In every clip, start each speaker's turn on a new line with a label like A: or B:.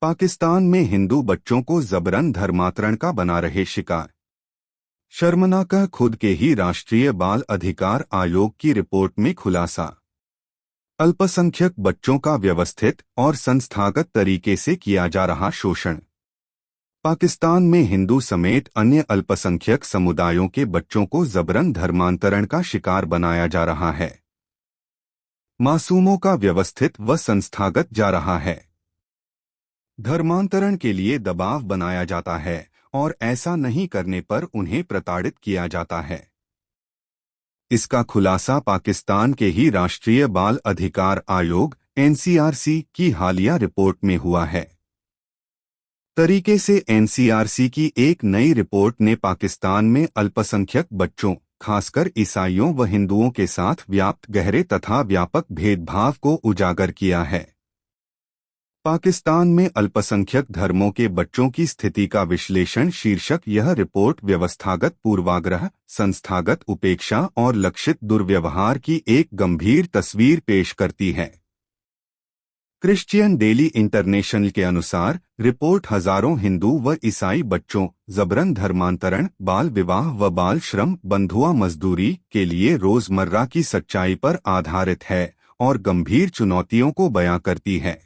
A: पाकिस्तान में हिंदू बच्चों को जबरन धर्मांतरण का बना रहे शिकार। शर्मनाक खुद के ही राष्ट्रीय बाल अधिकार आयोग की रिपोर्ट में खुलासा। अल्पसंख्यक बच्चों का व्यवस्थित और संस्थागत तरीके से किया जा रहा शोषण। पाकिस्तान में हिंदू समेत अन्य अल्पसंख्यक समुदायों के बच्चों को जबरन धर्मांतरण का शिकार बनाया जा रहा है। मासूमों का व्यवस्थित व संस्थागत जा रहा है। धर्मांतरण के लिए दबाव बनाया जाता है और ऐसा नहीं करने पर उन्हें प्रताड़ित किया जाता है। इसका खुलासा पाकिस्तान के ही राष्ट्रीय बाल अधिकार आयोग (NCRC) की हालिया रिपोर्ट में हुआ है। तरीके से NCRC की एक नई रिपोर्ट ने पाकिस्तान में अल्पसंख्यक बच्चों, खासकर ईसाइयों व हिंदुओं के साथ व्याप्त गहरे तथा व्यापक भेदभाव को उजागर किया है। पाकिस्तान में अल्पसंख्यक धर्मों के बच्चों की स्थिति का विश्लेषण शीर्षक यह रिपोर्ट व्यवस्थागत पूर्वाग्रह, संस्थागत उपेक्षा और लक्षित दुर्व्यवहार की एक गंभीर तस्वीर पेश करती है। क्रिश्चियन डेली इंटरनेशनल के अनुसार रिपोर्ट हजारों हिंदू व ईसाई बच्चों, जबरन धर्मांतरण, बाल विवाह व बाल श्रम, बंधुआ मजदूरी के लिए रोजमर्रा की सच्चाई पर आधारित है और गंभीर चुनौतियों को बयां करती है।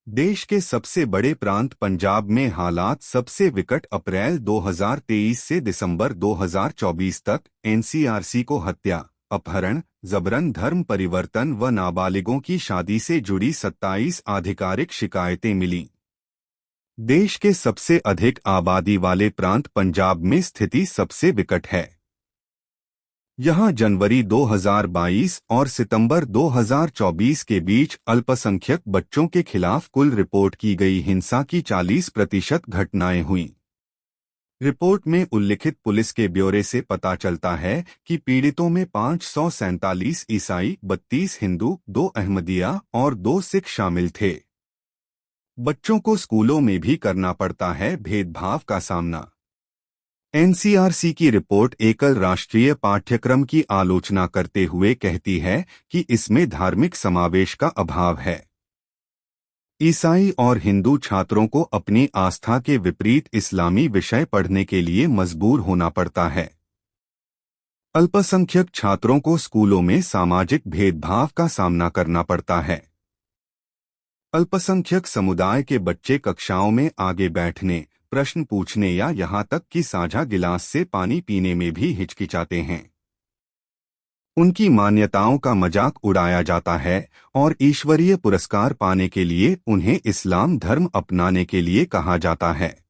A: देश के सबसे बड़े प्रांत पंजाब में हालात सबसे विकट। अप्रैल 2023 से दिसंबर 2024 तक NCRC को हत्या, अपहरण, जबरन धर्म परिवर्तन व नाबालिगों की शादी से जुड़ी 27 आधिकारिक शिकायतें मिलीं। देश के सबसे अधिक आबादी वाले प्रांत पंजाब में स्थिति सबसे विकट है। यहां जनवरी 2022 और सितंबर 2024 के बीच अल्पसंख्यक बच्चों के खिलाफ कुल रिपोर्ट की गई हिंसा की 40% घटनाएं हुईं। रिपोर्ट में उल्लिखित पुलिस के ब्यौरे से पता चलता है कि पीड़ितों में 547 ईसाई, 32 हिंदू, 2 अहमदिया और 2 सिख शामिल थे। बच्चों को स्कूलों में भी करना पड़ता है भेदभाव का सामना। NCRC की रिपोर्ट एकल राष्ट्रीय पाठ्यक्रम की आलोचना करते हुए कहती है कि इसमें धार्मिक समावेश का अभाव है। ईसाई और हिंदू छात्रों को अपनी आस्था के विपरीत इस्लामी विषय पढ़ने के लिए मजबूर होना पड़ता है। अल्पसंख्यक छात्रों को स्कूलों में सामाजिक भेदभाव का सामना करना पड़ता है। अल्पसंख्यक समुदाय के बच्चे कक्षाओं में आगे बैठने, प्रश्न पूछने या यहाँ तक कि साझा गिलास से पानी पीने में भी हिचकिचाते हैं। उनकी मान्यताओं का मजाक उड़ाया जाता है और ईश्वरीय पुरस्कार पाने के लिए उन्हें इस्लाम धर्म अपनाने के लिए कहा जाता है।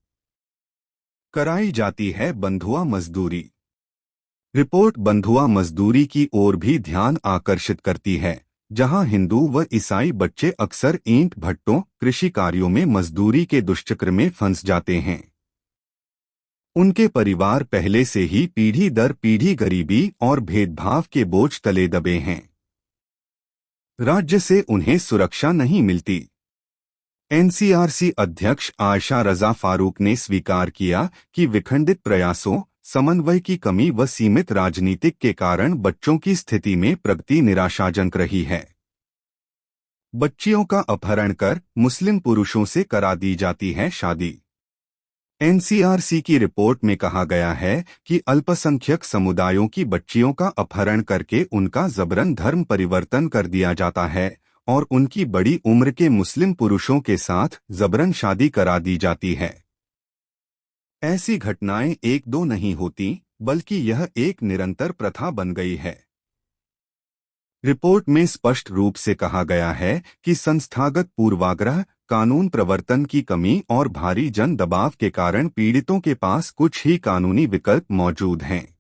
A: कराई जाती है बंधुआ मजदूरी। रिपोर्ट बंधुआ मजदूरी की ओर भी ध्यान आकर्षित करती है, जहां हिंदू व ईसाई बच्चे अक्सर ईंट भट्टों, कृषि कार्यों में मजदूरी के दुष्चक्र में फंस जाते हैं। उनके परिवार पहले से ही पीढ़ी दर पीढ़ी गरीबी और भेदभाव के बोझ तले दबे हैं। राज्य से उन्हें सुरक्षा नहीं मिलती। NCRC अध्यक्ष आयशा रजा फारूक ने स्वीकार किया कि विखंडित प्रयासों, समन्वय की कमी व सीमित राजनीतिक के कारण बच्चों की स्थिति में प्रगति निराशाजनक रही है। बच्चियों का अपहरण कर मुस्लिम पुरुषों से करा दी जाती है शादी। NCRC की रिपोर्ट में कहा गया है कि अल्पसंख्यक समुदायों की बच्चियों का अपहरण करके उनका जबरन धर्म परिवर्तन कर दिया जाता है और उनकी बड़ी उम्र के मुस्लिम पुरुषों के साथ जबरन शादी करा दी जाती है। ऐसी घटनाएं एक दो नहीं होती, बल्कि यह एक निरंतर प्रथा बन गई है। रिपोर्ट में स्पष्ट रूप से कहा गया है कि संस्थागत पूर्वाग्रह, कानून प्रवर्तन की कमी और भारी जन दबाव के कारण पीड़ितों के पास कुछ ही कानूनी विकल्प मौजूद हैं।